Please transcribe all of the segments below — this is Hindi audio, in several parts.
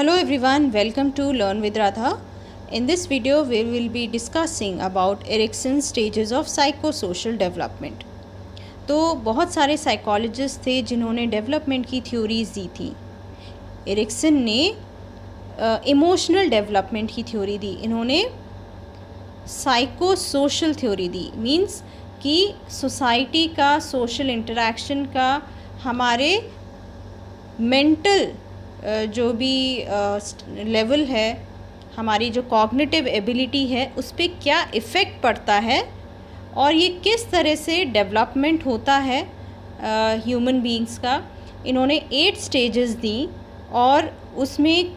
Hello everyone, welcome to Learn with Radha. In this video, we will be discussing about Erikson's stages of psychosocial development. तो बहुत सारे साइकोलॉजिस्ट थे जिन्होंने डेवलपमेंट की थ्योरीज दी थी. एरिक्सन ने इमोशनल डेवलपमेंट की थ्योरी दी. इन्होंने साइकोसोशल थ्योरी दी. मींस कि सोसाइटी का, सोशल इंटरेक्शन का, हमारे मेंटल जो भी लेवल है, हमारी जो कॉग्निटिव एबिलिटी है, उस पर क्या इफ़ेक्ट पड़ता है और ये किस तरह से डेवलपमेंट होता है ह्यूमन बीइंग्स का. इन्होंने 8 स्टेजेस दी और उसमें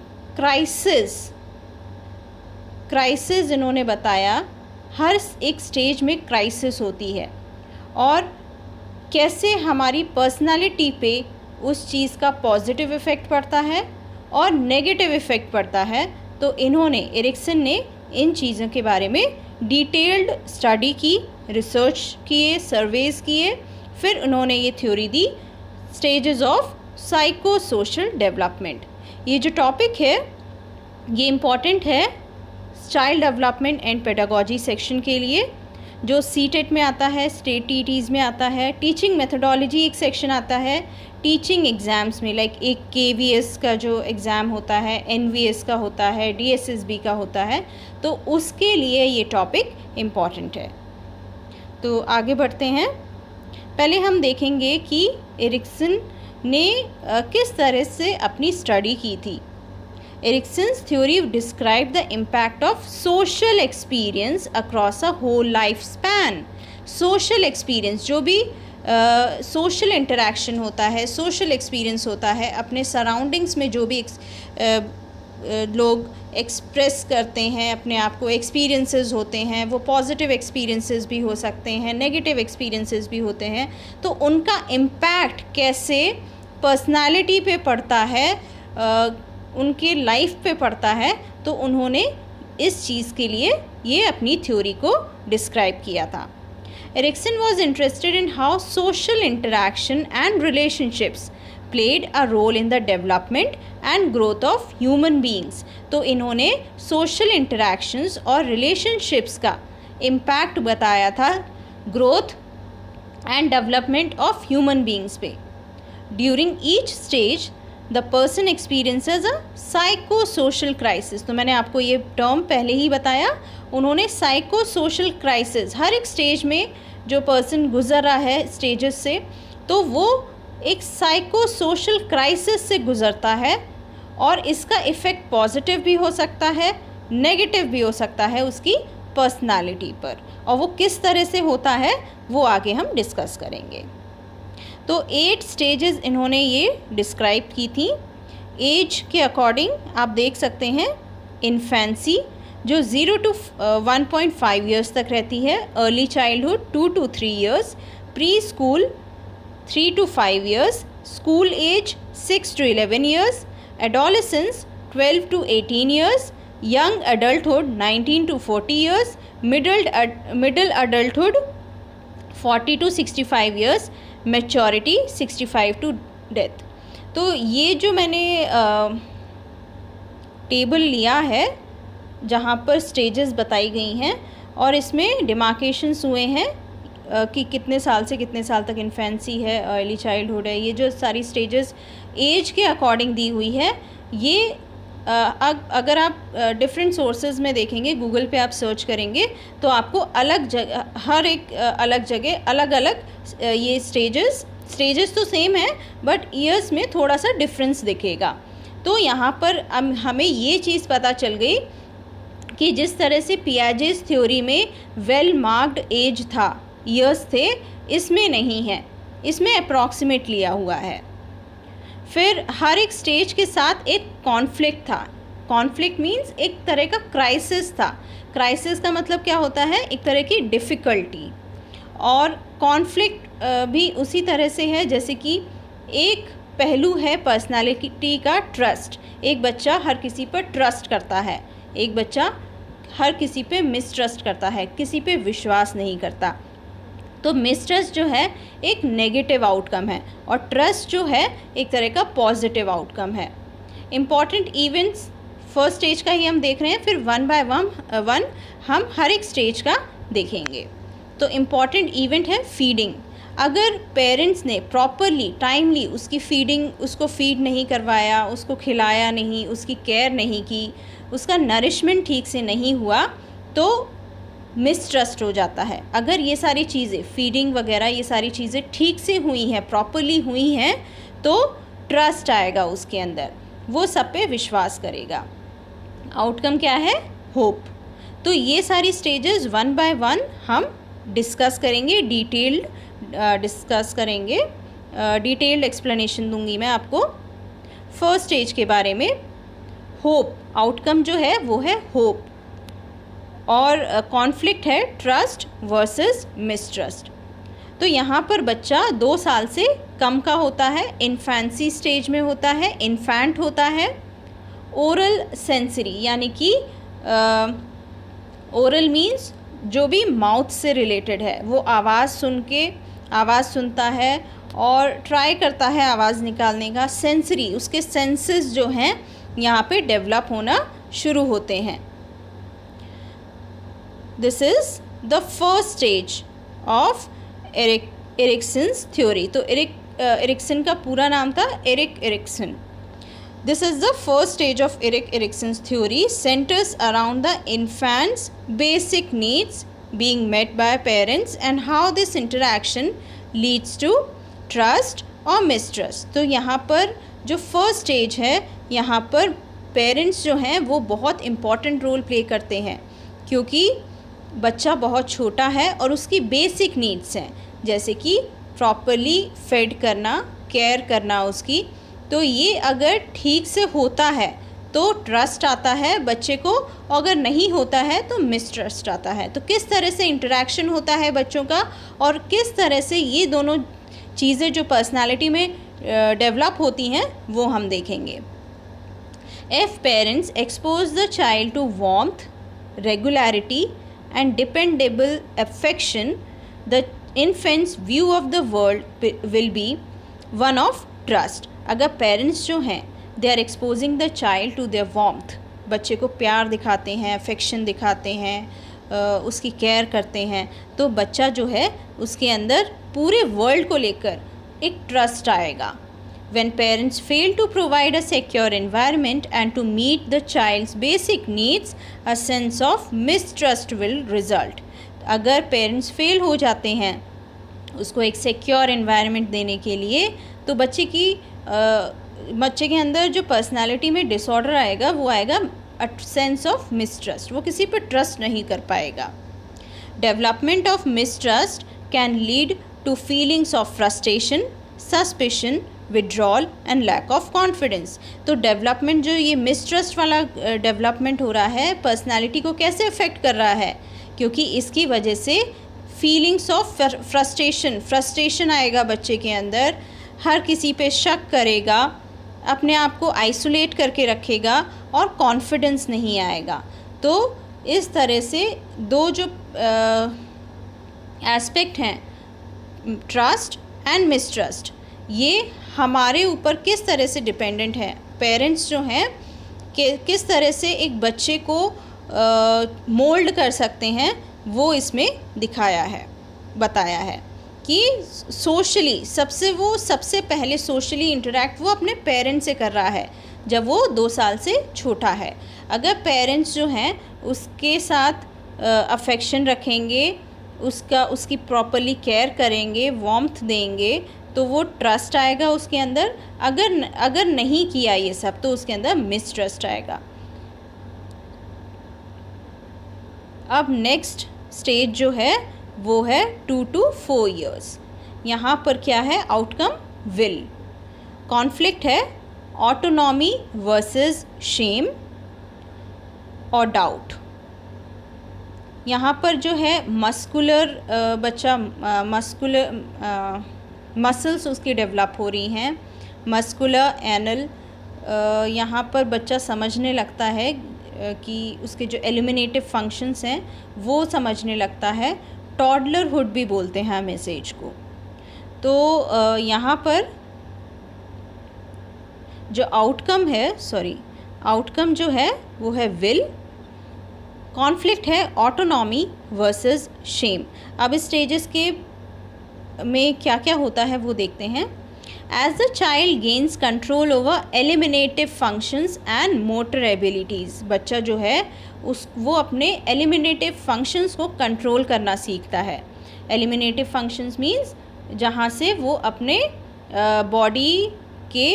क्राइसिस इन्होंने बताया. हर एक स्टेज में क्राइसिस होती है और कैसे हमारी पर्सनालिटी पे उस चीज़ का पॉजिटिव इफ़ेक्ट पड़ता है और नेगेटिव इफ़ेक्ट पड़ता है. तो एरिक्सन ने इन चीज़ों के बारे में डिटेल्ड स्टडी की, रिसर्च किए, सर्वेज़ किए, फिर उन्होंने ये theory the, stages of psychosocial development. ये जो टॉपिक है ये इम्पॉर्टेंट है child development and pedagogy section के लिए, जो सीटेट में आता है, स्टेट टीटीज़ में आता है. टीचिंग मेथोडोलॉजी एक सेक्शन आता है. टीचिंग एग्ज़ाम्स में लाइक एक केवीएस का जो एग्ज़ाम होता है, एनवीएस का होता है, डीएसएसबी का होता है, तो उसके लिए ये टॉपिक इम्पॉर्टेंट है. तो आगे बढ़ते हैं. पहले हम देखेंगे कि एरिक्सन ने किस तरह से अपनी स्टडी की थी. Erikson's theory described the impact of social experience across a whole lifespan. Social experience, जो भी social interaction होता है, social experience होता है, अपने surroundings में जो भी लोग एक्सप्रेस करते हैं अपने आप को, एक्सपीरियंसेस होते हैं, वो पॉजिटिव एक्सपीरियंसेस भी हो सकते हैं, नेगेटिव एक्सपीरियंसेस भी होते हैं. तो उनका इम्पैक्ट कैसे पर्सनालिटी पे पड़ता है, उनके लाइफ पे पड़ता है, तो उन्होंने इस चीज़ के लिए ये अपनी थ्योरी को डिस्क्राइब किया था. Erikson was interested in how social interaction and relationships played a role in the development and growth of human beings. तो इन्होंने सोशल इंटरैक्शंस और रिलेशनशिप्स का इम्पैक्ट बताया था growth and development of human beings पे. During each stage the person experiences a psychosocial crisis. तो मैंने आपको ये टर्म पहले ही बताया. उन्होंने साइकोसोशल क्राइसिस, हर एक स्टेज में जो पर्सन गुजर रहा है स्टेजेस से, तो वो एक साइकोसोशल क्राइसिस से गुजरता है और इसका इफ़ेक्ट पॉजिटिव भी हो सकता है, नेगेटिव भी हो सकता है उसकी पर्सनालिटी पर. और वो किस तरह से होता है वो आगे हम डिस्कस करेंगे. तो 8 स्टेजेस इन्होंने ये डिस्क्राइब की थी. एज के अकॉर्डिंग आप देख सकते हैं. इन्फेंसी जो 0 to 1.5 ईयर्स तक रहती है. Early childhood 2 to 3 years. Preschool 3 to 5 years. School age 6 to 11 years. Adolescence 12 to 18 years. Young adulthood 19 to 40 years. Middle adulthood 40 to 65 years. Maturity 65 to death. तो ये जो मैंने टेबल लिया है जहाँ पर स्टेजेस बताई गई हैं और इसमें डिमार्केशंस हुए हैं कि कितने साल से कितने साल तक इन्फेंसी है, अर्ली चाइल्डहुड है, ये जो सारी स्टेजेस एज के अकॉर्डिंग दी हुई है. ये अगर आप डिफरेंट सोर्सेज में देखेंगे, गूगल पे आप सर्च करेंगे तो आपको अलग जगह, हर एक अलग जगह अलग अलग ये स्टेजेस तो सेम है बट ईयर्स में थोड़ा सा डिफरेंस दिखेगा. तो यहाँ पर हमें ये चीज़ पता चल गई कि जिस तरह से पियाजेस थ्योरी में वेल मार्क्ड एज था, ईयर्स थे, इसमें नहीं है, इसमें अप्रॉक्सीमेट लिया हुआ है. फिर हर एक स्टेज के साथ एक कॉन्फ्लिक्ट था. कॉन्फ्लिक्ट मीन्स एक तरह का क्राइसिस था. क्राइसिस का मतलब क्या होता है? एक तरह की डिफ़िकल्टी. और कॉन्फ्लिक्ट भी उसी तरह से है जैसे कि एक पहलू है पर्सनालिटी का, ट्रस्ट. एक बच्चा हर किसी पर ट्रस्ट करता है, एक बच्चा हर किसी पे मिसट्रस्ट करता है, किसी पे विश्वास नहीं करता. तो मिसट्रस्ट जो है एक नेगेटिव आउटकम है और ट्रस्ट जो है एक तरह का पॉजिटिव आउटकम है. इम्पॉर्टेंट इवेंट्स फर्स्ट स्टेज का ही हम देख रहे हैं, फिर वन बाय वन हम हर एक स्टेज का देखेंगे। तो इम्पॉर्टेंट इवेंट है फीडिंग। अगर पेरेंट्स ने प्रॉपरली टाइमली उसकी उसको फीड नहीं करवाया, उसको खिलाया नहीं, उसकी केयर नहीं की, उसका नरिशमेंट ठीक से नहीं हुआ, तो मिसट्रस्ट हो जाता है। अगर ये सारी चीज़ें फीडिंग वगैरह ये सारी चीज़ें ठीक से हुई हैं, प्रॉपरली हुई हैं, तो ट्रस्ट आएगा उसके अंदर, वो सब पे विश्वास करेगा। आउटकम क्या है? होप। तो ये सारी स्टेजेस वन बाय वन हम डिस्कस करेंगे, डिस्कस करेंगे, डिटेल्ड एक्सप्लेनेशन दूंगी मैं आपको। फर्स्ट स्टेज के बारे में, होप। आउटकम जो है वो है होप, और कॉन्फ्लिक्ट है ट्रस्ट वर्सेस मिसट्रस्ट। तो यहाँ पर बच्चा 2 साल से कम का होता है, इन्फेंसी स्टेज में होता है, इन्फेंट होता है। ओरल सेंसरी यानी कि ओरल मीन्स जो भी माउथ से रिलेटेड है, वो आवाज़ सुनता है और ट्राई करता है आवाज़ निकालने का। सेंसरी, उसके सेंसेस जो हैं यहाँ पे डेवलप होना शुरू होते हैं। This is the first stage of Erikson's theory. तो एरिक्सन का पूरा नाम था Erik Erikson. This is the first stage of Erik Erikson's theory, centers around the infant's basic needs being met by parents and how this interaction leads to trust or mistrust. तो यहाँ पर जो फर्स्ट स्टेज है, यहाँ पर पेरेंट्स जो हैं वो बहुत इम्पॉर्टेंट रोल प्ले करते हैं, क्योंकि बच्चा बहुत छोटा है और उसकी बेसिक नीड्स हैं, जैसे कि प्रॉपरली फेड करना, केयर करना उसकी। तो ये अगर ठीक से होता है तो ट्रस्ट आता है बच्चे को, अगर नहीं होता है तो मिसट्रस्ट आता है। तो किस तरह से इंटरेक्शन होता है बच्चों का और किस तरह से ये दोनों चीज़ें जो पर्सनालिटी में डेवलप होती हैं वो हम देखेंगे। If parents expose the child to warmth, regularity and dependable affection, the infant's view of the world will be one of trust. अगर पेरेंट्स जो हैं they are exposing the child to their warmth, बच्चे को प्यार दिखाते हैं, अफेक्शन दिखाते हैं, उसकी केयर करते हैं, तो बच्चा जो है उसके अंदर पूरे वर्ल्ड को लेकर एक ट्रस्ट आएगा। When parents fail to provide a secure environment and to meet the child's basic needs, a sense of mistrust will result. अगर पेरेंट्स फेल हो जाते हैं उसको एक सिक्योर एनवायरनमेंट देने के लिए, तो बच्चे के अंदर जो पर्सनालिटी में डिसऑर्डर आएगा वो आएगा अ सेंस ऑफ मिसट्रस्ट, वो किसी पर ट्रस्ट नहीं कर पाएगा। Development of mistrust can lead to feelings of frustration, suspicion, withdrawal and lack of confidence. तो डेवलपमेंट जो ये मिसट्रस्ट वाला डेवलपमेंट हो रहा है, पर्सनालिटी को कैसे अफेक्ट कर रहा है, क्योंकि इसकी वजह से फीलिंग्स ऑफ फ्रस्ट्रेशन आएगा बच्चे के अंदर, हर किसी पे शक करेगा, अपने आप को आइसोलेट करके रखेगा और कॉन्फिडेंस नहीं आएगा। तो इस तरह से दो जो एस्पेक्ट हैं, ट्रस्ट एंड मिसट्रस्ट, ये हमारे ऊपर किस तरह से डिपेंडेंट है। पेरेंट्स जो हैं कि किस तरह से एक बच्चे को मोल्ड कर सकते हैं, वो इसमें बताया है कि सोशली सबसे पहले सोशली इंटरेक्ट वो अपने पेरेंट्स से कर रहा है जब वो 2 साल से छोटा है। अगर पेरेंट्स जो हैं उसके साथ अफेक्शन रखेंगे, उसकी प्रॉपरली केयर करेंगे, वार्मथ देंगे, तो वो ट्रस्ट आएगा उसके अंदर। अगर नहीं किया ये सब तो उसके अंदर मिसट्रस्ट आएगा। अब नेक्स्ट स्टेज जो है वो है 2 to 4 years। यहाँ पर क्या है आउटकम? विल। कॉन्फ्लिक्ट है ऑटोनॉमी वर्सेस शेम और डाउट। यहाँ पर जो है मसल्स उसकी डेवलप हो रही हैं, मस्कुलर एनल। यहाँ पर बच्चा समझने लगता है कि उसके जो एलिमिनेटिव फंक्शंस हैं वो समझने लगता है। टॉडलरहुड भी बोलते हैं हम इस एज को। तो यहाँ पर जो आउटकम जो है वो है विल, कॉन्फ्लिक्ट है ऑटोनॉमी वर्सेस शेम। अब इस स्टेजेस के में क्या क्या होता है वो देखते हैं। As the child gains control over eliminative functions and motor abilities, बच्चा जो है वो अपने एलिमिनेटिव फंक्शंस को कंट्रोल करना सीखता है। एलिमिनेटिव फंक्शंस मीन्स जहाँ से वो अपने बॉडी के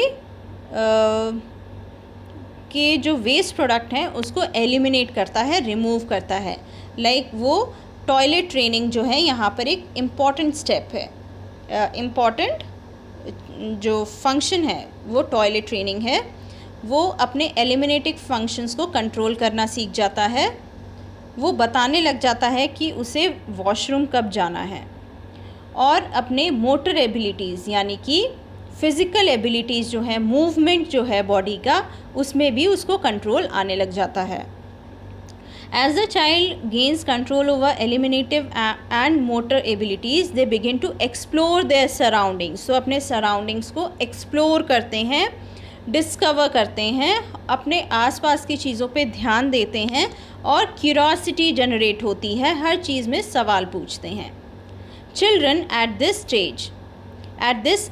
जो वेस्ट प्रोडक्ट हैं उसको एलिमिनेट करता है, रिमूव करता है। वो टॉयलेट ट्रेनिंग जो है यहाँ पर एक इम्पॉर्टेंट स्टेप है। इम्पॉर्टेंट जो फंक्शन है वो टॉयलेट ट्रेनिंग है। वो अपने एलिमिनेटिव फंक्शंस को कंट्रोल करना सीख जाता है। वो बताने लग जाता है कि उसे वॉशरूम कब जाना है, और अपने मोटर एबिलिटीज़ यानी कि फ़िज़िकल एबिलिटीज़ जो है, मूवमेंट जो है बॉडी का, उसमें भी उसको कंट्रोल आने लग जाता है। As the child gains control over eliminative and motor abilities, they begin to explore their surroundings. So अपने surroundings को explore करते हैं, डिस्कवर करते हैं, अपने आसपास की चीज़ों पे ध्यान देते हैं और क्यूरोसिटी जनरेट होती है, हर चीज़ में सवाल पूछते हैं। Children at this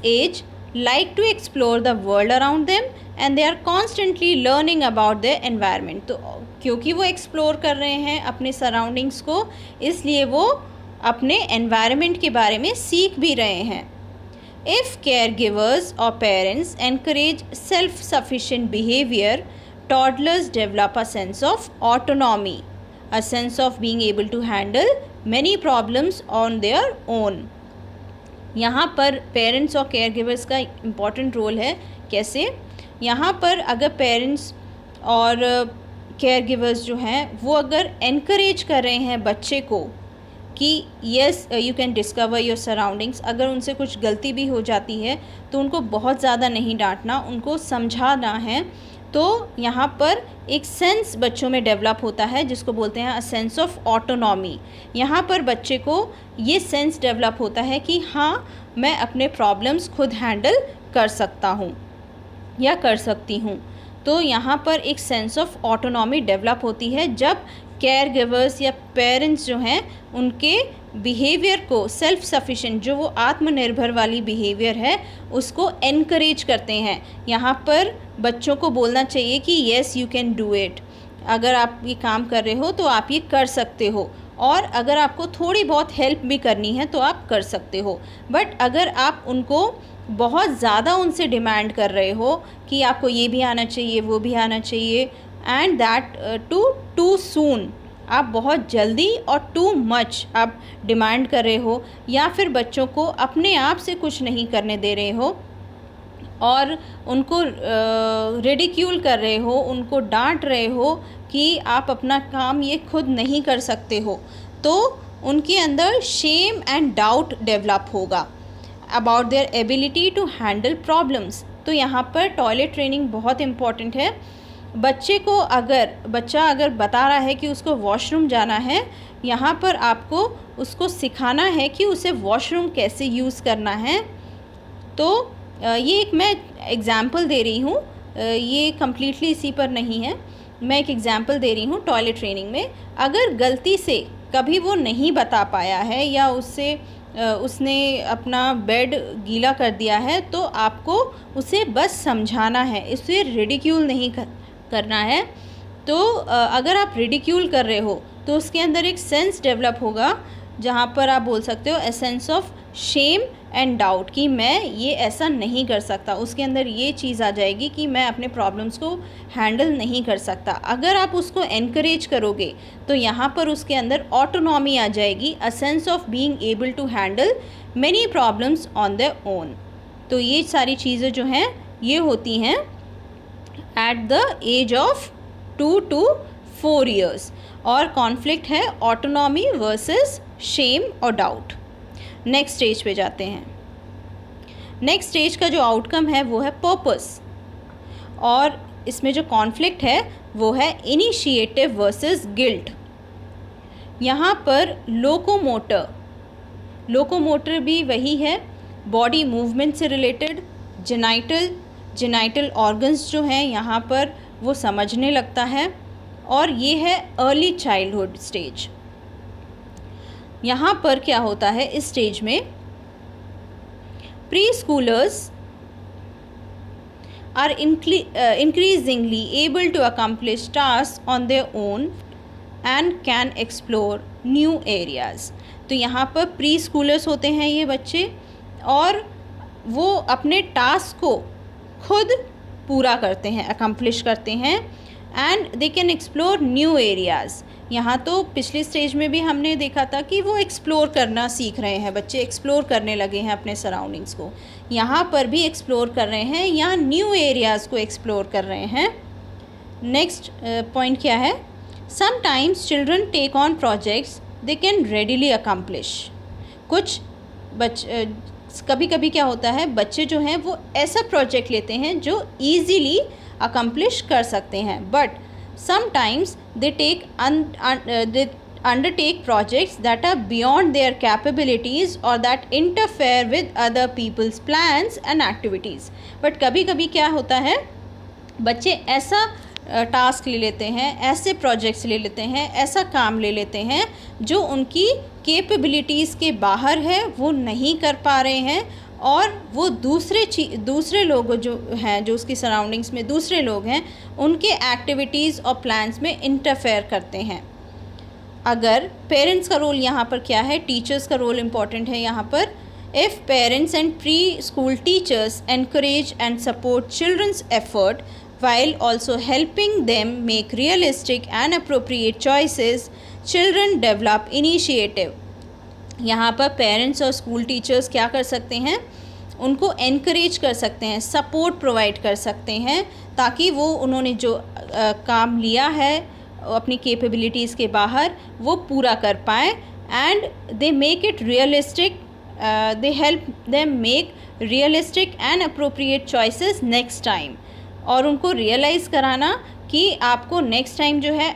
age like to explore the world around them and they are constantly learning about their environment. तो क्योंकि वो एक्सप्लोर कर रहे हैं अपने सराउंडिंग्स को, इसलिए वो अपने एनवायरनमेंट के बारे में सीख भी रहे हैं। इफ़ केयर गिवर्स और parents encourage self sufficient behaviour, toddlers develop a sense of autonomy, a sense of being able to handle many problems on their own. यहाँ पर पेरेंट्स और केयर गिवर्स का इम्पॉर्टेंट रोल है। कैसे? यहाँ पर अगर पेरेंट्स और केयर गिवर्स जो हैं वो अगर एनकरेज कर रहे हैं बच्चे को कि yes you can discover your surroundings, अगर उनसे कुछ गलती भी हो जाती है तो उनको बहुत ज़्यादा नहीं डांटना, उनको समझाना है, तो यहाँ पर एक सेंस बच्चों में डेवलप होता है जिसको बोलते हैं अ सेंस ऑफ ऑटोनॉमी। यहाँ पर बच्चे को ये सेंस डेवलप होता है कि हाँ, मैं अपने प्रॉब्लम्स खुद हैंडल कर सकता हूँ या कर सकती हूँ। तो यहाँ पर एक सेंस ऑफ ऑटोनॉमी डेवलप होती है जब केयर गिवर्स या पेरेंट्स जो हैं उनके बिहेवियर को, सेल्फ सफिशिएंट जो वो आत्मनिर्भर वाली बिहेवियर है, उसको एनकरेज करते हैं। यहाँ पर बच्चों को बोलना चाहिए कि yes you can do it, अगर आप ये काम कर रहे हो तो आप ये कर सकते हो, और अगर आपको थोड़ी बहुत हेल्प भी करनी है तो आप कर सकते हो। बट अगर आप उनको बहुत ज़्यादा उनसे डिमांड कर रहे हो कि आपको ये भी आना चाहिए, वो भी आना चाहिए, एंड दैट टू सून, आप बहुत जल्दी और टू मच आप डिमांड कर रहे हो, या फिर बच्चों को अपने आप से कुछ नहीं करने दे रहे हो और उनको रिडिक्यूल कर रहे हो, उनको डांट रहे हो कि आप अपना काम ये खुद नहीं कर सकते हो, तो उनके अंदर शेम एंड डाउट डेवलप होगा about their ability to handle problems. तो यहाँ पर टॉयलेट ट्रेनिंग बहुत इम्पॉर्टेंट है। बच्चा अगर बता रहा है कि उसको वॉशरूम जाना है, यहाँ पर आपको उसको सिखाना है कि उसे वॉशरूम कैसे यूज़ करना है। तो ये एक मैं एग्ज़ाम्पल दे रही हूँ, ये कम्प्लीटली इसी पर नहीं है, मैं एक एग्ज़ाम्पल दे रही हूँ टॉयलेट ट्रेनिंग में। अगर गलती से कभी वो नहीं बता पाया है या उसने अपना बेड गीला कर दिया है, तो आपको उसे बस समझाना है, इसे रिडिक्यूल नहीं करना है। तो अगर आप रिडिक्यूल कर रहे हो तो उसके अंदर एक सेंस डेवलप होगा जहाँ पर आप बोल सकते हो a sense of shame and doubt कि मैं ये ऐसा नहीं कर सकता। उसके अंदर ये चीज़ आ जाएगी कि मैं अपने प्रॉब्लम्स को हैंडल नहीं कर सकता। अगर आप उसको एनकरेज करोगे तो यहाँ पर उसके अंदर ऑटोनॉमी आ जाएगी, a sense of being able to handle many problems on their own. तो ये सारी चीज़ें जो हैं ये होती हैं at the age of 2 to 4 years। और कॉन्फ्लिक्ट है ऑटोनॉमी वर्सेस शेम और डाउट। नेक्स्ट स्टेज पे जाते हैं। नेक्स्ट स्टेज का जो आउटकम है वो है पर्पस, और इसमें जो कॉन्फ्लिक्ट है वो है इनिशिएटिव वर्सेस गिल्ट। यहाँ पर लोकोमोटर भी वही है, बॉडी मूवमेंट से रिलेटेड, जेनाइटल जेनाइटल ऑर्गन्स जो हैं यहाँ पर वो समझने लगता है, और ये है अर्ली चाइल्डहुड स्टेज। यहाँ पर क्या होता है इस स्टेज में, pre schoolers are increasingly able to accomplish tasks on their own and can explore new areas। तो यहाँ पर प्री स्कूलर्स होते हैं ये बच्चे, और वो अपने टास्क को खुद पूरा करते हैं, अकम्प्लिश करते हैं, and they can explore new areas. यहाँ तो पिछली स्टेज में भी हमने देखा था कि वो एक्सप्लोर करना सीख रहे हैं, बच्चे एक्सप्लोर करने लगे हैं अपने सराउंडिंग्स को। यहाँ पर भी एक्सप्लोर कर रहे हैं, यहाँ न्यू एरियाज़ को एक्सप्लोर कर रहे हैं। नेक्स्ट पॉइंट क्या है, sometimes children take on projects they can readily accomplish. कुछ कभी कभी क्या होता है, बच्चे जो हैं वो ऐसा प्रोजेक्ट लेते हैं जो ईजीली अकम्प्लिश कर सकते हैं, but sometimes they undertake projects that are beyond their capabilities or that interfere with other people's plans and activities। but कभी कभी क्या होता है, बच्चे ऐसा टास्क ले लेते हैं, ऐसे प्रोजेक्ट्स ले लेते हैं, ऐसा काम ले लेते हैं जो उनकी कैपेबिलिटीज़ के बाहर है, वो नहीं कर पा रहे हैं, और वो दूसरे लोग जो हैं, जो उसकी सराउंडिंग्स में दूसरे लोग हैं, उनके एक्टिविटीज़ और प्लान्स में इंटरफेयर करते हैं। अगर पेरेंट्स का रोल यहाँ पर क्या है, टीचर्स का रोल इम्पॉर्टेंट है यहाँ पर। If parents and preschool teachers encourage and support children's effort while also helping them make realistic and appropriate choices, children develop initiative। यहाँ पर पेरेंट्स और स्कूल टीचर्स क्या कर सकते हैं, उनको एनकरेज कर सकते हैं, सपोर्ट प्रोवाइड कर सकते हैं, ताकि वो उन्होंने जो काम लिया है अपनी कैपेबिलिटीज़ के बाहर वो पूरा कर पाएँ, and they make it realistic, they help them make realistic and appropriate choices next time. और उनको रियलाइज़ कराना कि आपको नेक्स्ट टाइम जो है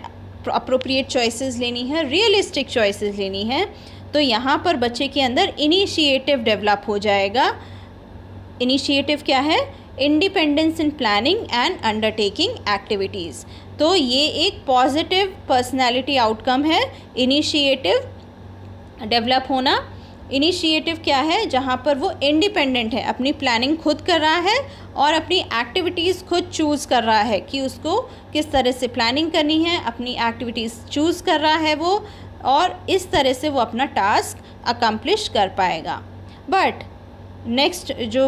अप्रोप्रिएट चॉइसेस लेनी है, रियलिस्टिक चॉइसेस लेनी है। तो यहाँ पर बच्चे के अंदर इनिशिएटिव डेवलप हो जाएगा। इनिशिएटिव क्या है, independence in planning and undertaking activities. तो ये एक पॉजिटिव पर्सनैलिटी आउटकम है, इनिशिएटिव डेवलप होना। इनिशिएटिव क्या है, जहाँ पर वो इंडिपेंडेंट है, अपनी प्लानिंग खुद कर रहा है और अपनी एक्टिविटीज़ खुद चूज़ कर रहा है कि उसको किस तरह से प्लानिंग करनी है, अपनी एक्टिविटीज़ चूज़ कर रहा है वो, और इस तरह से वो अपना टास्क अकम्प्लिश कर पाएगा। बट नेक्स्ट जो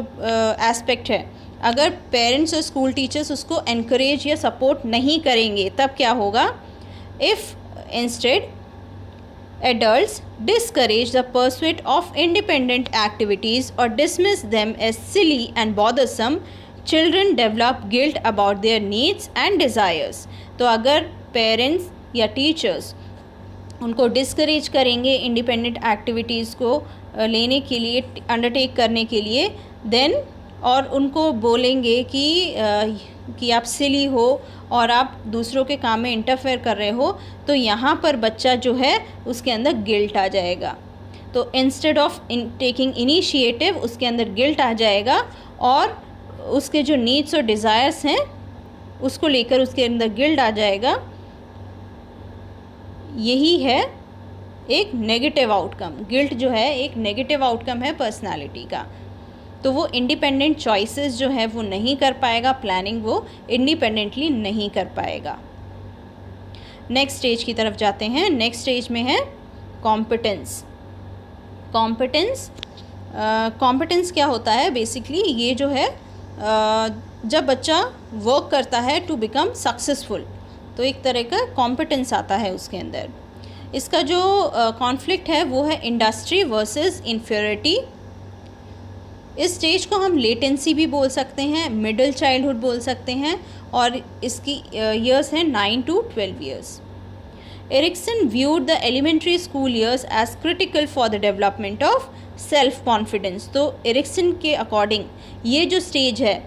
एस्पेक्ट है, अगर पेरेंट्स और स्कूल टीचर्स उसको एनकरेज या सपोर्ट नहीं करेंगे तब क्या होगा, if instead adults discourage the pursuit of independent activities or dismiss them as silly and bothersome, children develop guilt about their needs and desires। तो अगर पेरेंट्स या टीचर्स उनको डिस्करेज करेंगे इंडिपेंडेंट एक्टिविटीज़ को लेने के लिए, अंडरटेक करने के लिए, देन और उनको बोलेंगे कि आप सिली हो और आप दूसरों के काम में इंटरफेयर कर रहे हो, तो यहाँ पर बच्चा जो है उसके अंदर गिल्ट आ जाएगा। तो इंस्टेड ऑफ टेकिंग इनिशिएटिव उसके अंदर गिल्ट आ जाएगा, और उसके जो नीड्स और डिज़ायर्स हैं उसको लेकर उसके अंदर गिल्ट आ जाएगा। यही है एक नेगेटिव आउटकम। गिल्ट जो है एक नेगेटिव आउटकम है पर्सनालिटी का। तो वो इंडिपेंडेंट चॉइसेस जो है वो नहीं कर पाएगा, प्लानिंग वो इंडिपेंडेंटली नहीं कर पाएगा। नेक्स्ट स्टेज की तरफ जाते हैं। नेक्स्ट स्टेज में है कॉम्पिटेंस। कॉम्पिटेंस क्या होता है, बेसिकली ये जो है जब बच्चा वर्क करता है टू बिकम सक्सेसफुल, तो एक तरह का कॉम्पिटेंस आता है उसके अंदर। इसका जो कॉन्फ्लिक्ट है वो है इंडस्ट्री वर्सेस इंफीरियरिटी। इस स्टेज को हम लेटेंसी भी बोल सकते हैं, मिडिल चाइल्डहुड बोल सकते हैं, और इसकी ईयर्स हैं 9 to 12 years. Erikson viewed the elementary school years as critical for the development of self confidence. तो एरिक्सन के अकॉर्डिंग ये जो स्टेज है,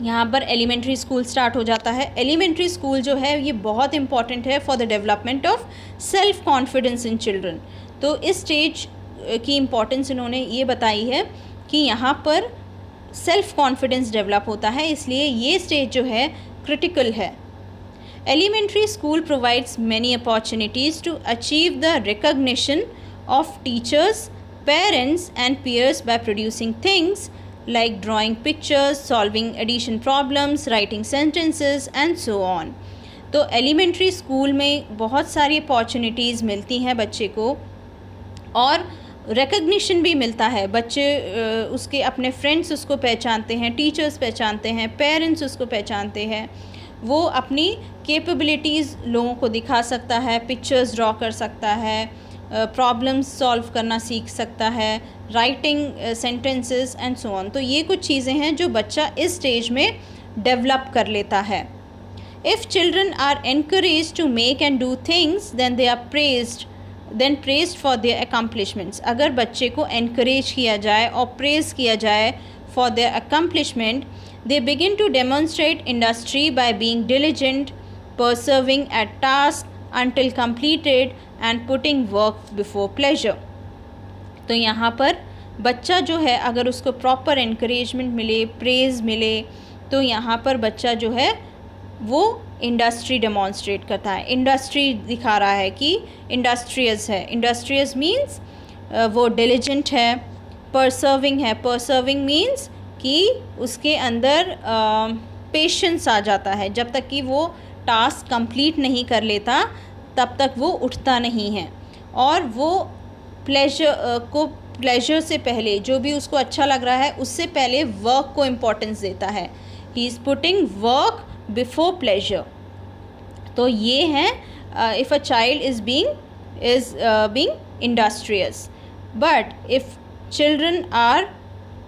यहाँ पर एलिमेंट्री स्कूल स्टार्ट हो जाता है। एलिमेंट्री स्कूल जो है ये बहुत इंपॉर्टेंट है for the development of self confidence in children. तो इस स्टेज की इम्पॉर्टेंस इन्होंने ये बताई है कि यहाँ पर सेल्फ कॉन्फिडेंस डेवलप होता है, इसलिए ये स्टेज जो है क्रिटिकल है। Elementary school provides many opportunities to achieve the recognition of teachers, parents and peers by producing things like drawing pictures, solving addition problems, writing sentences and so on। तो एलिमेंट्री स्कूल में बहुत सारी अपॉर्चुनिटीज़ मिलती हैं बच्चे को, और रिकग्निशन भी मिलता है। बच्चे उसके अपने फ्रेंड्स उसको पहचानते हैं, टीचर्स पहचानते हैं, पेरेंट्स उसको पहचानते हैं। वो अपनी कैपेबिलिटीज़ लोगों को दिखा सकता है, पिक्चर्स ड्रॉ कर सकता है, प्रॉब्लम्स सॉल्व करना सीख सकता है, writing sentences and so on. तो ये कुछ चीज़ें हैं जो बच्चा इस स्टेज में डेवलप कर लेता है। If children are encourage to make and do things then they are praised for their accomplishments। अगर बच्चे को encourage किया जाए और praise किया जाए for their accomplishment, they begin to demonstrate industry by being diligent, persevering at task until completed and putting work before pleasure। तो यहाँ पर बच्चा जो है अगर उसको proper encouragement मिले, praise मिले, तो यहाँ पर बच्चा जो है वो इंडस्ट्री डेमॉन्स्ट्रेट करता है, इंडस्ट्री दिखा रहा है कि इंडस्ट्रियस है। इंडस्ट्रियस मीन्स वो डिलिजेंट है, परसर्विंग है। परसर्विंग मीन्स कि उसके अंदर पेशेंस आ जाता है, जब तक कि वो टास्क कंप्लीट नहीं कर लेता तब तक वो उठता नहीं है। और वो प्लेजर से पहले, जो भी उसको अच्छा लग रहा है उससे पहले वर्क को इम्पोर्टेंस देता है। He is putting work before pleasure. तो ये है if a child is being industrious. But if children are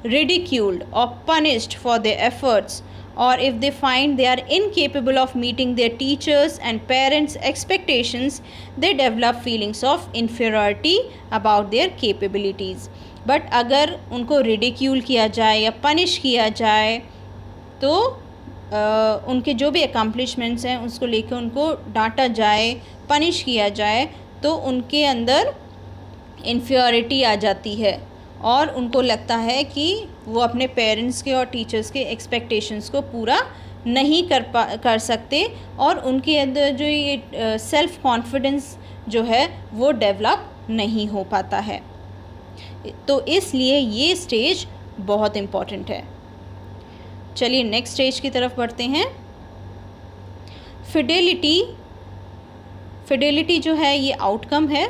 ridiculed or punished for their efforts, or if they find they are incapable of meeting their teachers and parents' expectations, they develop feelings of inferiority about their capabilities। but अगर उनको ridicule किया जाए या punish किया जाए तो उनके जो भी accomplishments हैं उसको लेकर उनको डांटा जाए, पनिश किया जाए, तो उनके अंदर इन्फ्योरिटी आ जाती है और उनको लगता है कि वो अपने पेरेंट्स के और टीचर्स के एक्सपेक्टेशंस को पूरा नहीं कर सकते, और उनके अंदर जो ये सेल्फ़ कॉन्फिडेंस जो है वो डेवलप नहीं हो पाता है। तो इसलिए ये स्टेज बहुत इम्पॉर्टेंट है। चलिए नेक्स्ट स्टेज की तरफ बढ़ते हैं। फिडेलिटी जो है ये आउटकम है,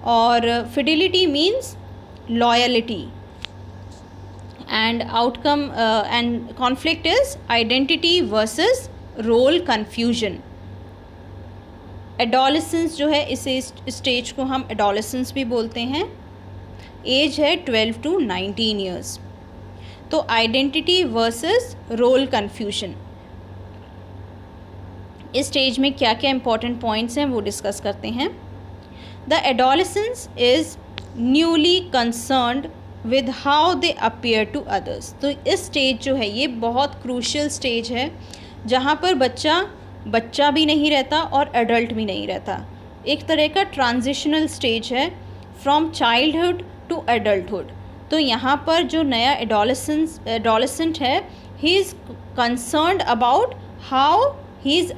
और fidelity means loyalty, and outcome and conflict is identity versus role confusion. Adolescence जो है, इस स्टेज को हम एडोलेसेंस भी बोलते हैं। एज है 12 to 19 ईयर्स। तो आइडेंटिटी वर्सेस रोल कन्फ्यूजन, इस स्टेज में क्या क्या इंपॉर्टेंट पॉइंट्स हैं वो डिस्कस करते हैं। The adolescence is newly concerned with how they appear to others. तो इस स्टेज जो है ये बहुत क्रूशियल स्टेज है, जहाँ पर बच्चा भी नहीं रहता और एडल्ट भी नहीं रहता। एक तरह का ट्रांजिशनल स्टेज है फ्रॉम चाइल्डहुड टू एडल्टहुड। तो यहाँ पर जो नया एडोलेसेंट है, he is concerned about how he is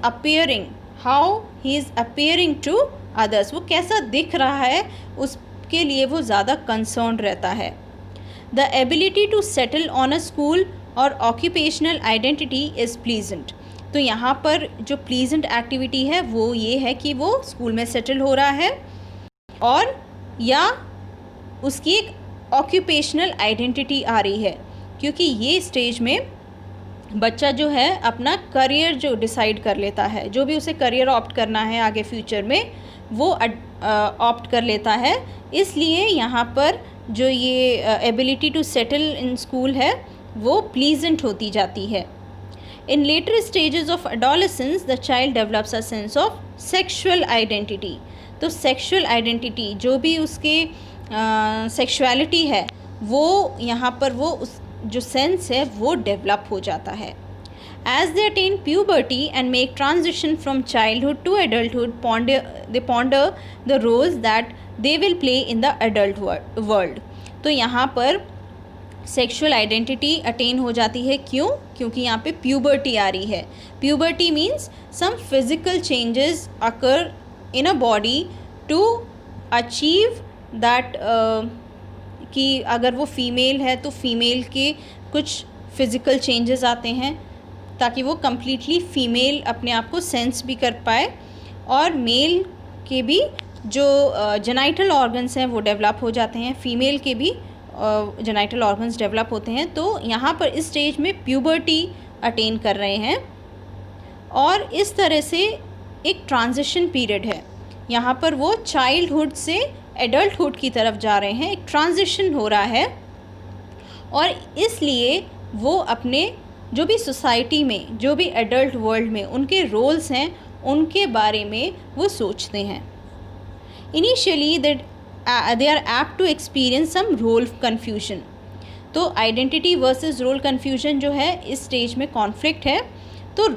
appearing to others. वो कैसा दिख रहा है उसके लिए वो ज़्यादा कंसर्न रहता है। The ability to settle on a school और ऑक्यूपेशनल आइडेंटिटी इज़ प्लीजेंट। तो यहाँ पर जो प्लीजेंट एक्टिविटी है वो ये है कि वो स्कूल में सेटल हो रहा है, और या उसकी एक ऑक्यूपेशनल आइडेंटिटी आ रही है, क्योंकि ये स्टेज में बच्चा जो है अपना करियर जो डिसाइड कर लेता है, जो भी उसे करियर ऑप्ट करना है आगे फ्यूचर में वो ऑप्ट कर लेता है। इसलिए यहाँ पर जो ये ability to settle in school है वो प्लीजेंट होती जाती है। In later stages of adolescence the child develops a sense of sexual identity. तो सेक्शुअल आइडेंटिटी जो भी उसके सेक्सुअलिटी है वो यहाँ पर वो उस जो सेंस है वो डेवलप हो जाता है। As they attain puberty and make transition from childhood to adulthood, they ponder the roles that they will play in the adult world। तो यहाँ पर सेक्सुअल आइडेंटिटी अटेन हो जाती है। क्यों? क्योंकि यहाँ पे प्यूबर्टी आ रही है। Puberty means some physical changes occur in a body to achieve that, कि अगर वो फीमेल है तो फीमेल के कुछ फिज़िकल चेंजेस आते हैं ताकि वो कम्प्लीटली फ़ीमेल अपने आप को सेंस भी कर पाए, और मेल के भी जो जेनाइटल ऑर्गन्स हैं वो डेवलप हो जाते हैं, फीमेल के भी जेनाइटल ऑर्गन्स डेवलप होते हैं। तो यहाँ पर इस स्टेज में प्यूबर्टी अटेन कर रहे हैं, और इस तरह से एक ट्रांजिशन पीरियड है। यहाँ पर वो चाइल्डहुड से एडल्टहुड की तरफ जा रहे हैं, एक ट्रांजिशन हो रहा है, और इसलिए वो अपने जो भी सोसाइटी में, जो भी एडल्ट वर्ल्ड में उनके रोल्स हैं, उनके बारे में वो सोचते हैं। Initially they are apt to experience some role confusion. तो आइडेंटिटी वर्सेस रोल कन्फ्यूजन जो है इस स्टेज में कॉन्फ्लिक्ट है। तो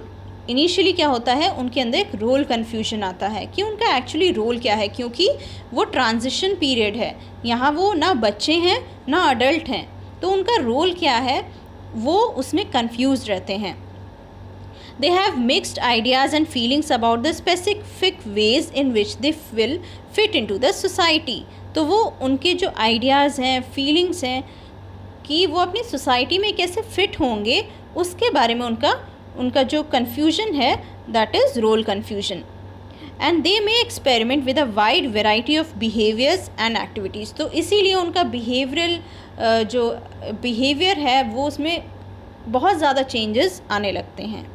इनिशियली क्या होता है, उनके अंदर एक रोल कन्फ्यूजन आता है कि उनका एक्चुअली रोल क्या है, क्योंकि वो ट्रांजिशन पीरियड है। यहाँ वो ना बच्चे हैं ना अडल्ट हैं, तो उनका रोल क्या है वो उसमें कंफ्यूज रहते हैं। They have mixed ideas and feelings about the specific ways in which they will fit into the society. तो वो उनके जो आइडियाज़ हैं, फीलिंग्स हैं कि वो अपनी सोसाइटी में कैसे फिट होंगे, उसके बारे में उनका जो कन्फ्यूजन है, that is role confusion. And they may experiment with a wide variety of behaviours and activities. तो इसीलिए उनका बिहेवियरल जो बिहेवियर है वो उसमें बहुत ज़्यादा चेंजेस आने लगते हैं।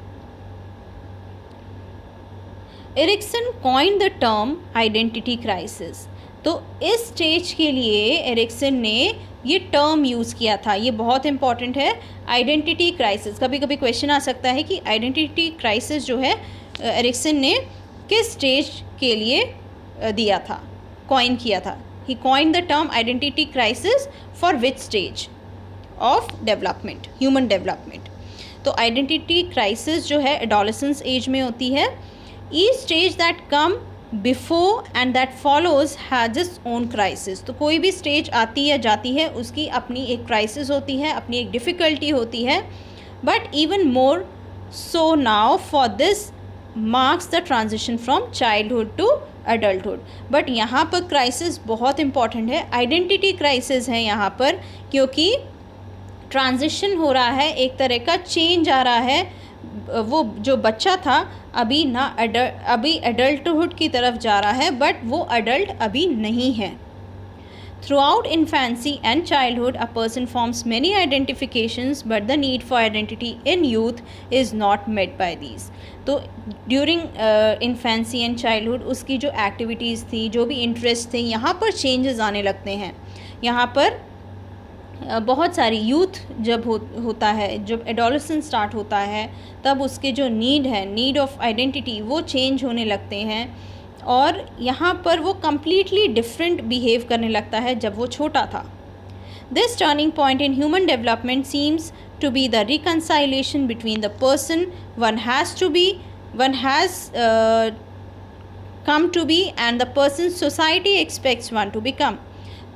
Erikson coined the term identity crisis. तो इस स्टेज के लिए एरिक्सन ने ये टर्म यूज़ किया था, ये बहुत इंपॉर्टेंट है, आइडेंटिटी क्राइसिस। कभी कभी क्वेश्चन आ सकता है कि आइडेंटिटी क्राइसिस जो है एरिक्सन ने किस स्टेज के लिए दिया था, कॉइन किया था। He coined the term identity crisis for which stage of development, human development. तो आइडेंटिटी क्राइसिस जो है एडोलेसेंस एज में होती है। Each stage that come before and that follows has its own crisis। तो कोई भी स्टेज आती है जाती है, उसकी अपनी एक क्राइसिस होती है, अपनी एक डिफ़िकल्टी होती है। But even more so now for this marks the transition from childhood to adulthood. But यहाँ पर क्राइसिस बहुत इंपॉर्टेंट है, आइडेंटिटी क्राइसिस है यहाँ पर, क्योंकि ट्रांजिशन हो रहा है, एक तरह का चेंज आ रहा है। वो जो बच्चा था अभी एडल्टहुड की तरफ जा रहा है, बट वो अडल्ट अभी नहीं है। Throughout infancy and childhood a person forms many identifications, but the need for identity in youth is not met by these. तो ड्यूरिंग इन्फेंसी एंड चाइल्डहुड उसकी जो एक्टिविटीज़ थी, जो भी इंटरेस्ट थे, यहाँ पर चेंजेस आने लगते हैं। यहाँ पर बहुत सारी यूथ जब होता है, जब एडोलेसेंस स्टार्ट होता है, तब उसके जो नीड ऑफ आइडेंटिटी वो चेंज होने लगते हैं, और यहाँ पर वो कम्प्लीटली डिफरेंट बिहेव करने लगता है जब वो छोटा था। This turning point in human development seems to be the reconciliation between the person one has come to be and the person society expects one to become.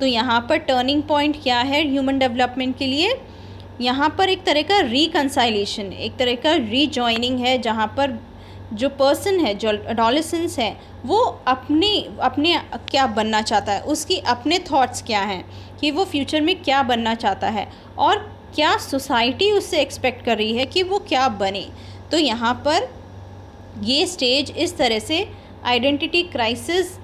तो यहाँ पर टर्निंग पॉइंट क्या है ह्यूमन डेवलपमेंट के लिए? यहाँ पर एक तरह का रिकन्साइलेशन, एक तरह का रीजॉइनिंग है, जहाँ पर जो पर्सन है, जो एडोलेसेंस है, वो अपने क्या बनना चाहता है, उसकी अपने थॉट्स क्या हैं कि वो फ्यूचर में क्या बनना चाहता है, और क्या सोसाइटी उससे एक्सपेक्ट कर रही है कि वो क्या बने। तो यहाँ पर ये स्टेज इस तरह से आइडेंटिटी क्राइसिस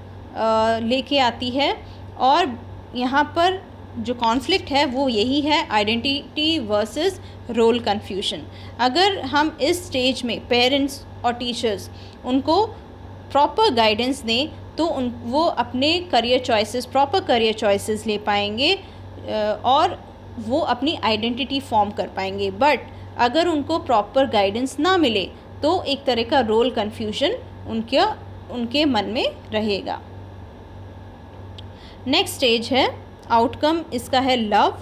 लेके आती है, और यहाँ पर जो कॉन्फ्लिक्ट है वो यही है, आइडेंटिटी वर्सेस रोल कन्फ्यूजन। अगर हम इस स्टेज में पेरेंट्स और टीचर्स उनको प्रॉपर गाइडेंस दें तो वो अपने प्रॉपर करियर चॉइसेस ले पाएंगे, और वो अपनी आइडेंटिटी फॉर्म कर पाएंगे। बट अगर उनको प्रॉपर गाइडेंस ना मिले तो एक तरह का रोल कन्फ्यूजन उनके मन में रहेगा। नेक्स्ट स्टेज है आउटकम, इसका है लव।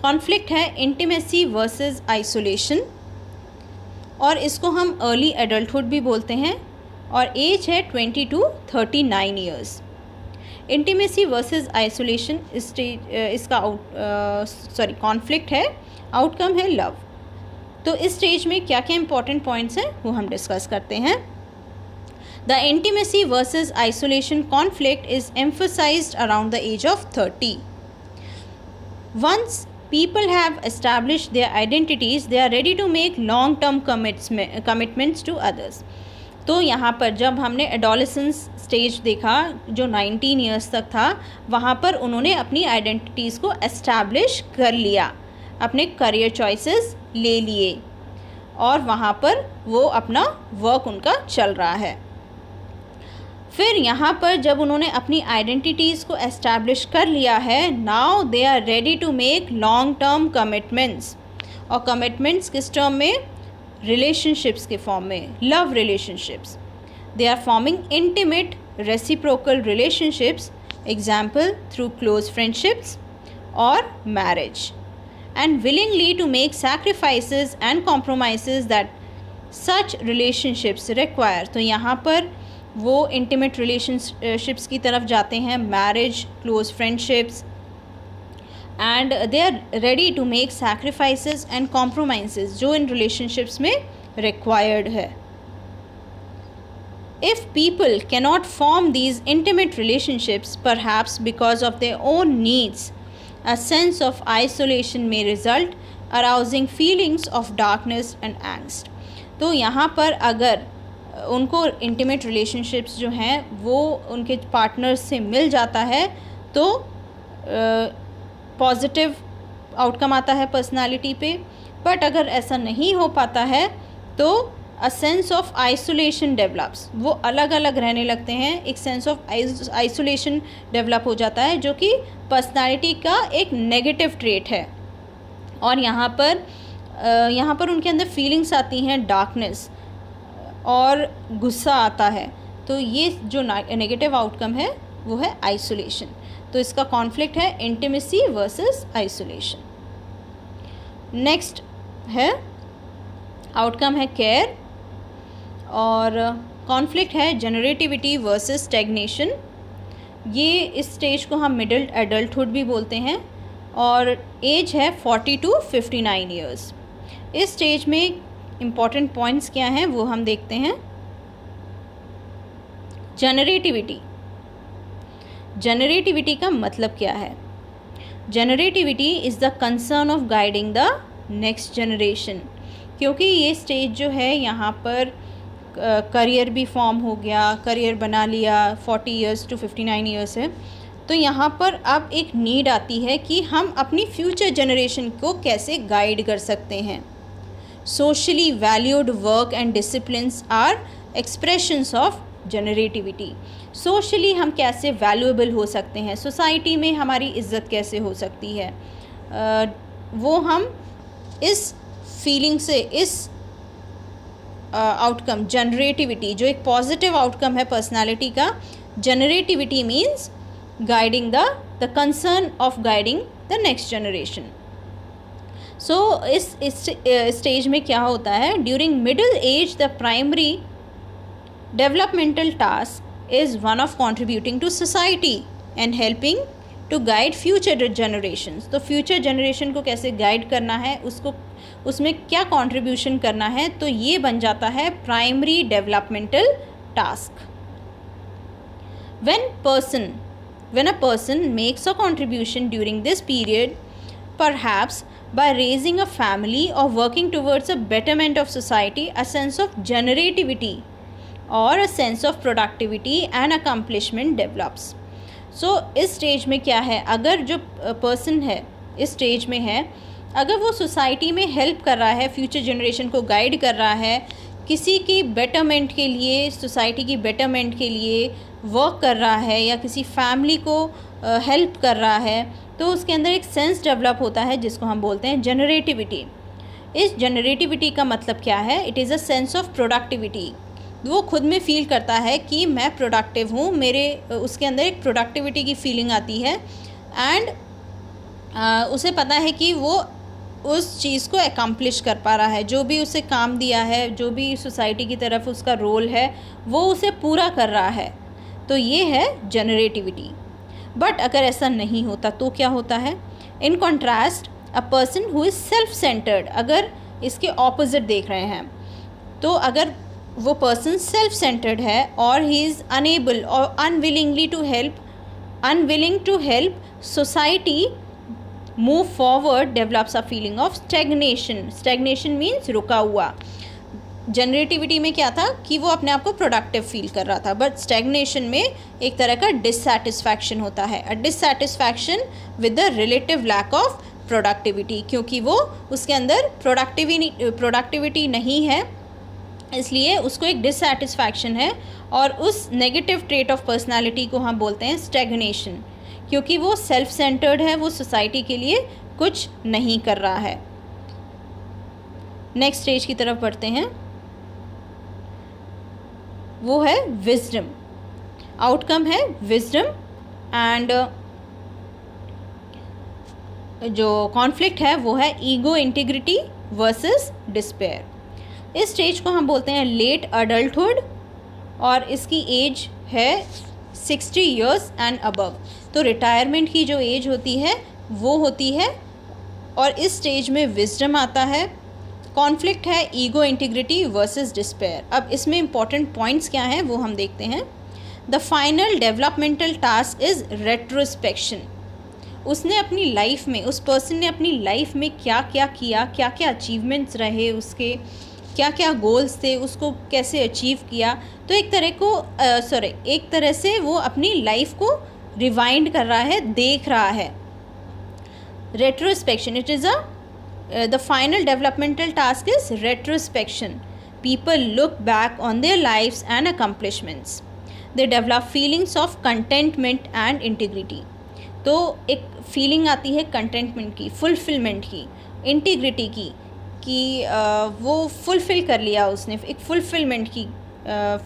कॉन्फ्लिक्ट है इंटीमेसी वर्सेस आइसोलेशन, और इसको हम अर्ली एडल्टहुड भी बोलते हैं, और एज है 20 to 39 years. Intimacy versus isolation इसका कॉन्फ्लिक्ट है, आउटकम है लव। तो इस स्टेज में क्या क्या इंपॉर्टेंट पॉइंट्स हैं वो हम डिस्कस करते हैं। The intimacy versus isolation conflict is emphasized around the age of 30। Once people have established their identities, they are ready to make long term commitments to others। तो यहाँ पर जब हमने एडोलेसेंस स्टेज देखा जो 19 ईयर्स तक था, वहाँ पर उन्होंने अपनी आइडेंटिटीज़ को एस्टैब्लिश कर लिया, अपने करियर चॉइसेस ले लिए और वहाँ पर वो अपना वर्क उनका चल रहा है। फिर यहाँ पर जब उन्होंने अपनी आइडेंटिटीज़ को एस्टैब्लिश कर लिया है, now they are ready to make long term commitments. और कमिटमेंट्स किस टर्म में? रिलेशनशिप्स के फॉर्म में, love relationships. They are forming intimate reciprocal relationships, example through close friendships और marriage, and willingly to make sacrifices and compromises that such relationships require. तो यहाँ पर वो इंटीमेट रिलेशनशिप्स की तरफ जाते हैं, marriage, close friendships, and they are ready to make sacrifices and compromises जो इन रिलेशनशिप्स में रिक्वायर्ड है। If people cannot form these intimate relationships perhaps because of their own needs, a sense of isolation may result, arousing feelings of darkness and angst. तो यहाँ पर अगर उनको इंटीमेट रिलेशनशिप्स जो हैं वो उनके पार्टनर्स से मिल जाता है तो पॉजिटिव आउटकम आता है पर्सनालिटी पे, बट अगर ऐसा नहीं हो पाता है तो अ सेंस ऑफ आइसोलेशन डेवलप्स, वो अलग अलग रहने लगते हैं, एक सेंस ऑफ आइसोलेशन डेवलप हो जाता है जो कि पर्सनालिटी का एक नेगेटिव ट्रेट है। और यहाँ पर उनके अंदर फीलिंग्स आती हैं डार्कनेस और गुस्सा आता है। तो ये जो नेगेटिव आउटकम है वो है आइसोलेशन। तो इसका कॉन्फ्लिक्ट है इंटीमेसी वर्सेस आइसोलेशन। नेक्स्ट है आउटकम है केयर, और कॉन्फ्लिक्ट है जनरेटिविटी वर्सेस स्टैग्नेशन। ये इस स्टेज को हम मिडिल एडल्टहुड भी बोलते हैं और एज है 40 to 59 ईयर्स। इस स्टेज में इम्पॉर्टेंट पॉइंट्स क्या हैं वो हम देखते हैं। जनरेटिविटी का मतलब क्या है? Generativity is the concern of guiding the next generation, क्योंकि ये स्टेज जो है यहाँ पर करियर भी फॉर्म हो गया, करियर बना लिया, 40 ईयर्स to 59 ईयर्स है। तो यहाँ पर अब एक नीड आती है कि हम अपनी फ्यूचर जनरेशन को कैसे गाइड कर सकते हैं। Socially valued work and disciplines are expressions of generativity. Socially हम कैसे वैल्यूएबल हो सकते हैं, सोसाइटी में हमारी इज़्ज़त कैसे हो सकती है, वो हम इस फीलिंग से, इस आउटकम जनरेटिविटी जो एक पॉजिटिव आउटकम है पर्सनालिटी का, generativity means guiding the concern of guiding the next generation. So इस स्टेज में क्या होता है, during middle age the primary developmental task is one of contributing to society and helping to guide future generations. तो फ्यूचर जनरेशन को कैसे गाइड करना है, उसको उसमें क्या कंट्रीब्यूशन करना है, तो ये बन जाता है primary developmental task. When a person makes a contribution during this period, perhaps by raising a family or working towards a betterment of society, a sense of generativity or a sense of productivity and accomplishment develops. So इस स्टेज में क्या है, अगर जो पर्सन है इस स्टेज में है, अगर वो सोसाइटी में हेल्प कर रहा है, फ्यूचर जनरेशन को गाइड कर रहा है, किसी की बेटरमेंट के लिए, सोसाइटी की बेटरमेंट के लिए वर्क कर रहा है या किसी फैमिली को हेल्प कर रहा है, तो उसके अंदर एक सेंस डेवलप होता है जिसको हम बोलते हैं जनरेटिविटी। इस जनरेटिविटी का मतलब क्या है, it is a sense of productivity. वो खुद में फील करता है कि मैं प्रोडक्टिव हूँ, मेरे उसके अंदर एक प्रोडक्टिविटी की फीलिंग आती है एंड उसे पता है कि वो उस चीज़ को एकम्प्लिश कर पा रहा है, जो भी उसे काम दिया है, जो भी सोसाइटी की तरफ उसका रोल है, वो उसे पूरा कर रहा है। तो ये है जनरेटिविटी। बट अगर ऐसा नहीं होता तो क्या होता है? In contrast a person who is self centred, अगर इसके ऑपोजिट देख रहे हैं तो अगर वो पर्सन सेल्फ सेंटर्ड है और ही इज़ अनेबल और unwilling to help society move forward, develops a feeling of stagnation. Stagnation means रुका हुआ. जनरेटिविटी में क्या था कि वो अपने आप को प्रोडक्टिव फील कर रहा था, बट स्टेगनेशन में एक तरह का डिससेटिस्फैक्शन होता है. A dissatisfaction with the relative lack of productivity, क्योंकि वो उसके अंदर प्रोडक्टिविटी नहीं है, इसलिए उसको एक डिससेटिस्फैक्शन है. और उस नेगेटिव ट्रेट ऑफ पर्सनालिटी को हम बोलते हैं स्टेगनेशन, क्योंकि वो सेल्फ सेंटर्ड है, वो सोसाइटी के लिए कुछ नहीं कर रहा है. नेक्स्ट स्टेज की तरफ बढ़ते हैं, वो है विजडम. आउटकम है विजडम. एंड जो कॉन्फ्लिक्ट है वो है ईगो इंटीग्रिटी वर्सेस डिस्पेयर. इस स्टेज को हम बोलते हैं लेट अडल्टहुड और इसकी एज है 60 ईयर्स एंड अबव. तो रिटायरमेंट की जो एज होती है वो होती है, और इस स्टेज में विजडम आता है. कॉन्फ्लिक्ट है ईगो इंटीग्रिटी वर्सेस डिस्पेयर. अब इसमें इंपॉर्टेंट पॉइंट्स क्या हैं वो हम देखते हैं. The final developmental task is retrospection. उसने अपनी लाइफ में, उस पर्सन ने अपनी लाइफ में क्या क्या किया, क्या क्या अचीवमेंट्स रहे उसके, क्या क्या गोल्स थे, उसको कैसे अचीव किया. तो एक तरह से वो अपनी लाइफ को रिवाइंड कर रहा है, देख रहा है. Retrospection, it is the final developmental task is retrospection. People look back on their lives and accomplishments. They develop feelings of contentment and integrity. तो एक फीलिंग आती है कंटेंटमेंट की, फुलफिलमेंट की, इंटीग्रिटी की, कि वो फुलफिल कर लिया उसने, एक फुलफिलमेंट की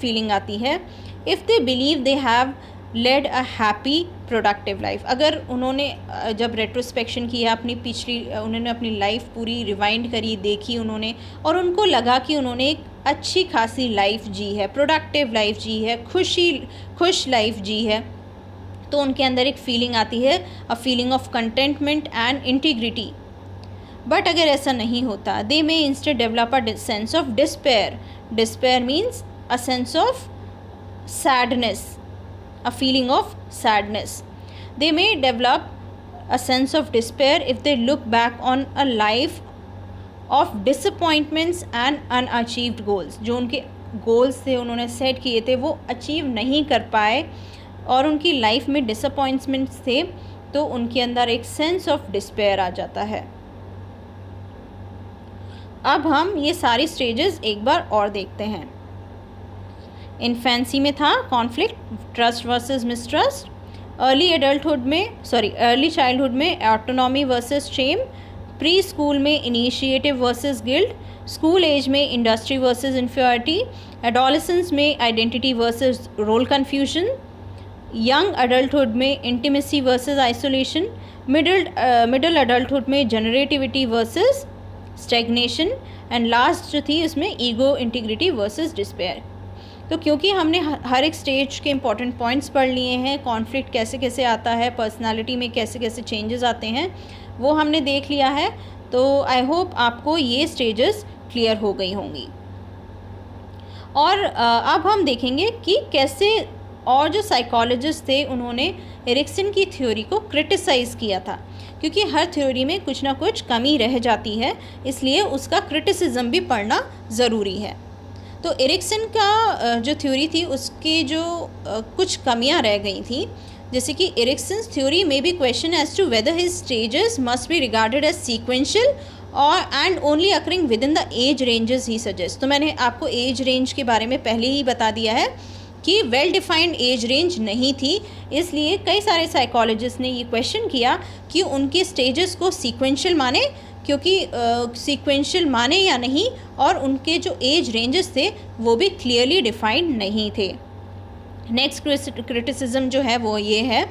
फीलिंग आती है. If they believe they have led a happy productive life. अगर उन्होंने जब रेट्रोस्पेक्शन किया उन्होंने अपनी लाइफ पूरी रिवाइंड करी, देखी उन्होंने, और उनको लगा कि उन्होंने एक अच्छी खासी लाइफ जी है, प्रोडक्टिव लाइफ जी है, खुश लाइफ जी है, तो उनके अंदर एक फीलिंग आती है, a feeling of contentment and integrity. But अगर ऐसा नहीं होता, they may instead develop a sense of despair. Despair means a sense of sadness, a feeling of sadness. They may develop a sense of despair if they look back on a life of disappointments and unachieved goals. जो उनके गोल्स थे, उन्होंने सेट किए थे, वो अचीव नहीं कर पाए और उनकी लाइफ में डिसअपॉइंटमेंट्स थे, तो उनके अंदर एक सेंस ऑफ डिस्पेयर आ जाता है. अब हम ये सारी स्टेजेस एक बार और देखते हैं. इन्फेंसी में था conflict, trust versus mistrust. Early childhood में autonomy versus shame. Preschool में initiative versus guilt. School age में इंडस्ट्री वर्सेस इन्फीरियरिटी. एडोलेसेंस में identity versus role confusion. Young adulthood में intimacy versus isolation. Middle adulthood में generativity versus stagnation. And last जो थी उसमें ईगो इंटीग्रिटी वर्सेस डिस्पेयर. तो क्योंकि हमने हर एक स्टेज के इंपॉर्टेंट पॉइंट्स पढ़ लिए हैं, कॉन्फ्लिक्ट कैसे कैसे आता है, पर्सनालिटी में कैसे कैसे चेंजेस आते हैं, वो हमने देख लिया है. तो आई होप आपको ये स्टेजेस क्लियर हो गई होंगी. और अब हम देखेंगे कि कैसे और जो साइकोलॉजिस्ट थे उन्होंने एरिक्सन की थ्योरी को क्रिटिसाइज़ किया था, क्योंकि हर थ्योरी में कुछ ना कुछ कमी रह जाती है, इसलिए उसका क्रिटिसिज्म भी पढ़ना ज़रूरी है. तो एरिक्सन का जो थ्योरी थी उसकी जो कुछ कमियां रह गई थी, जैसे कि एरिक्सन्स थ्योरी में be question as to whether his stages must be regarded as sequential और and only occurring within the age ranges he suggest. तो मैंने आपको एज रेंज के बारे में पहले ही बता दिया है कि वेल डिफाइंड एज रेंज नहीं थी, इसलिए कई सारे साइकोलॉजिस्ट ने ये क्वेश्चन किया कि उनके स्टेजेस को सीक्वेंशियल माने, क्योंकि सीक्वेंशियल माने या नहीं, और उनके जो एज रेंजेस थे वो भी क्लियरली डिफाइंड नहीं थे. नेक्स्ट क्रिटिसिज्म जो है वो ये है,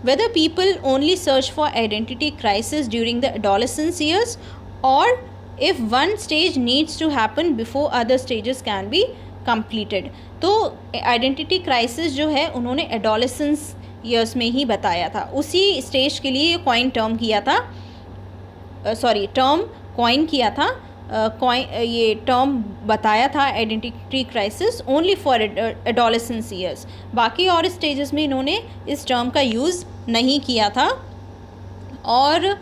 whether people only search for identity crisis during the adolescence years और if one stage needs to happen before other stages can be completed. तो आइडेंटिटी क्राइसिस जो है उन्होंने एडोलेसेंस ईयर्स में ही बताया था। उसी स्टेज के लिए कॉइन टर्म किया था, टर्म कॉइन किया था, ये टर्म बताया था identity crisis only for adolescence years. बाकी और स्टेजेस में इन्होंने इस टर्म का यूज़ नहीं किया था। और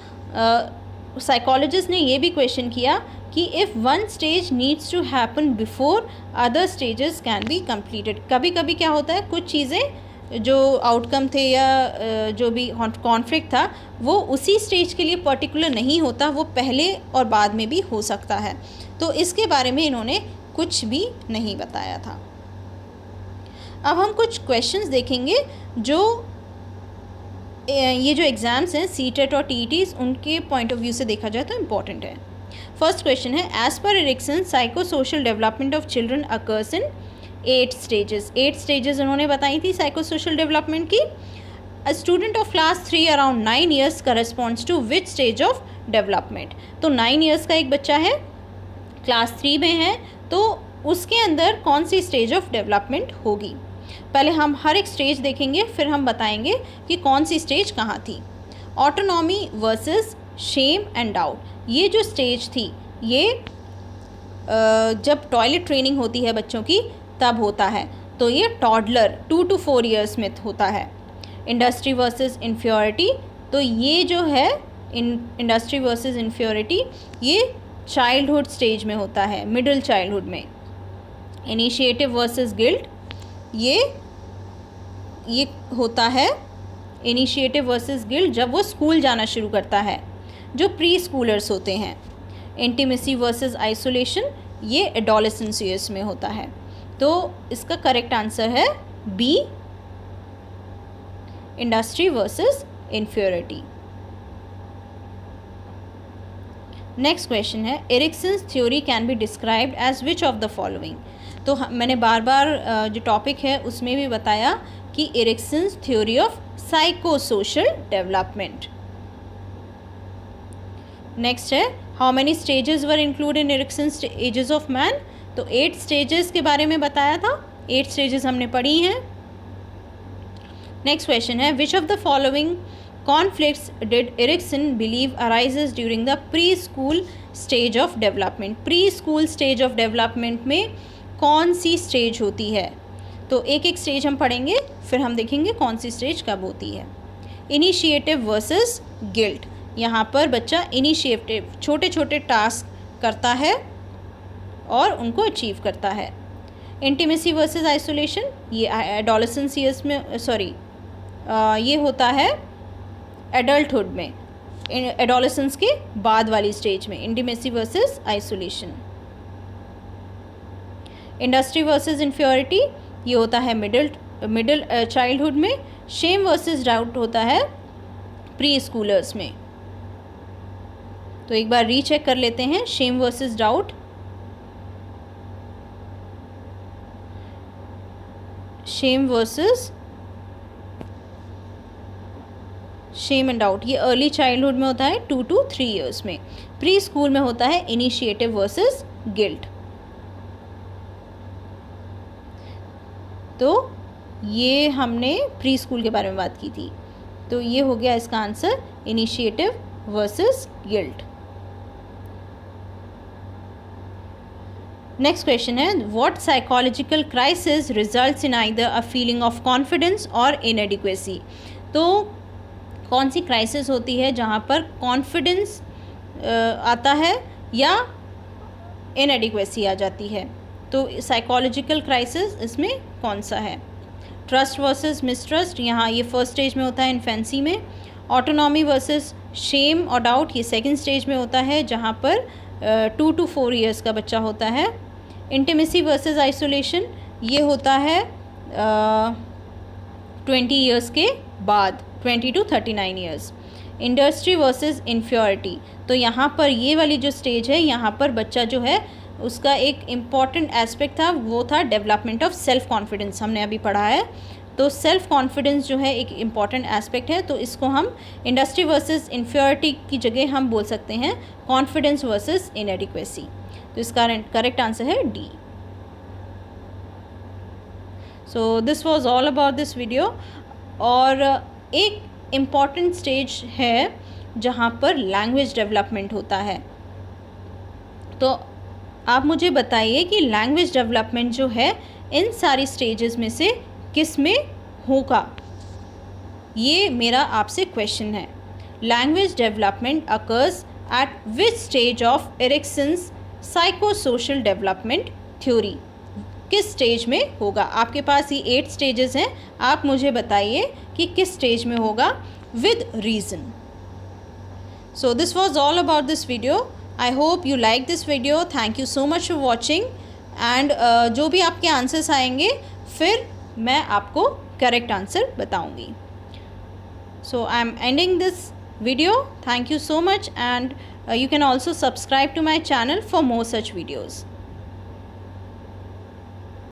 साइकोलॉजिस्ट ने ये भी क्वेश्चन किया कि if one stage needs to happen before other stages can be completed. कभी कभी क्या होता है, कुछ चीज़ें जो आउटकम थे या जो भी कॉन्फ्लिक्ट था वो उसी स्टेज के लिए पर्टिकुलर नहीं होता, वो पहले और बाद में भी हो सकता है। तो इसके बारे में इन्होंने कुछ भी नहीं बताया था। अब हम कुछ क्वेश्चंस देखेंगे जो ये जो एग्ज़ाम्स हैं सीटेट और टीईटीज़ उनके पॉइंट ऑफ व्यू से देखा जाए तो इम्पॉर्टेंट है। फर्स्ट क्वेश्चन है, as per Erikson psycho social development of children occurs in 8 stages. 8 stages उन्होंने बताई थी साइको सोशल डेवलपमेंट की। A student of class 3 around 9 years corresponds to which stage of development. तो 9 ईयर्स का एक बच्चा है, क्लास 3 में है, तो उसके अंदर कौन सी स्टेज ऑफ डेवलपमेंट होगी। पहले हम हर एक स्टेज देखेंगे, फिर हम बताएंगे कि कौन सी स्टेज कहाँ थी। Autonomy versus Shem and doubt, ये जो स्टेज थी ये जब टॉयलेट ट्रेनिंग होती है बच्चों की तब होता है, तो ये टॉडलर 2 to 4 ईयर्स में होता है। इंडस्ट्री वर्सेस इन्फ्योरिटी, तो ये जो है इंडस्ट्री वर्सेस इन्फ्योरिटी ये चाइल्डहुड स्टेज में होता है, मिडिल चाइल्डहुड में। इनिशिएटिव वर्सेस गिल्ट, ये होता है इनिशिएटिव वर्सेस गिल्ट जब वो स्कूल जाना शुरू करता है, जो प्री स्कूलर्स होते हैं। इंटीमेसी वर्सेस आइसोलेशन, ये एडोलेसेंस ईयर्स में होता है। तो इसका करेक्ट आंसर है B, industry versus inferiority. Next question है, Erikson's theory can be described as which of the following. तो मैंने बार बार जो टॉपिक है उसमें भी बताया कि Erikson's theory of psycho social development. Next है, how many stages were included in Erikson's ages of man. तो 8 स्टेजेस के बारे में बताया था, 8 स्टेजेस हमने पढ़ी हैं। नेक्स्ट क्वेश्चन है, which of the following conflicts did Erikson believe arises during the preschool stage of development. Preschool stage of development में कौन सी स्टेज होती है। तो एक एक स्टेज हम पढ़ेंगे, फिर हम देखेंगे कौन सी स्टेज कब होती है। इनिशिएटिव वर्सेस गिल्ट, यहाँ पर बच्चा इनिशिएटिव छोटे छोटे टास्क करता है और उनको अचीव करता है। इंटीमेसी वर्सेस आइसोलेशन, ये एडोलेसेंस ईयर्स में ये होता है एडल्टहुड में, एडोलेसेंस के बाद वाली स्टेज में। Intimacy versus isolation. Industry versus inferiority, ये होता है मिडिल चाइल्डहुड में। शेम वर्सेस डाउट होता है प्री स्कूलर्स में। तो एक बार रीचेक कर लेते हैं, shame versus doubt, shame and doubt, ये अर्ली चाइल्डहुड में होता है 2 to 3 ईयर्स में। प्री स्कूल में होता है इनिशिएटिव वर्सेस गिल्ट। तो ये हमने प्री स्कूल के बारे में बात की थी, तो ये हो गया इसका answer, initiative versus guilt. Next question है, what psychological crisis results in either a feeling of confidence और इनएडिक्वेसी। तो कौन सी क्राइसिस होती है जहाँ पर कॉन्फिडेंस आता है या इनएडिक्वेसी आ जाती है। तो साइकोलॉजिकल क्राइसिस इसमें कौन सा है। ट्रस्ट वर्सेस मिसट्रस्ट, यहाँ ये फर्स्ट स्टेज में होता है इन्फेंसी में। ऑटोनॉमी वर्सेस शेम और डाउट, ये सेकंड स्टेज में होता है जहाँ पर 2 to 4 ईयर्स का बच्चा होता है। इंटीमेसी वर्सेस आइसोलेशन, ये होता है 20 ईयर्स के बाद, 20 to 39 years. Industry versus inferiority, तो यहाँ पर ये वाली जो स्टेज है, यहाँ पर बच्चा जो है उसका एक इम्पॉर्टेंट एस्पेक्ट था, वो था डेवलपमेंट ऑफ सेल्फ कॉन्फिडेंस, हमने अभी पढ़ा है। तो सेल्फ कॉन्फिडेंस जो है एक इम्पॉर्टेंट एस्पेक्ट है, तो इसको हम इंडस्ट्री वर्सेस इन्फ्योरिटी की जगह हम बोल सकते हैं कॉन्फिडेंस वर्सेस इनएडिक्वेसी। तो इसका करेक्ट आंसर है D. So this was all about this video. और एक इम्पॉर्टेंट स्टेज है जहाँ पर लैंग्वेज डेवलपमेंट होता है। तो आप मुझे बताइए कि लैंग्वेज डेवलपमेंट जो है इन सारी स्टेजेस में से किस में होगा, ये मेरा आपसे क्वेश्चन है। Language development occurs at which stage of Erikson's psychosocial development theory, किस स्टेज में होगा? आपके पास ये 8 स्टेजेस हैं, आप मुझे बताइए कि किस स्टेज में होगा with reason. So this was all about this video. I hope you like this video. Thank you so much for watching. And जो भी आपके आंसर्स आएंगे फिर मैं आपको करेक्ट आंसर बताऊंगी. So I am ending this video. Thank you so much, and you can also subscribe to my channel for more such videos.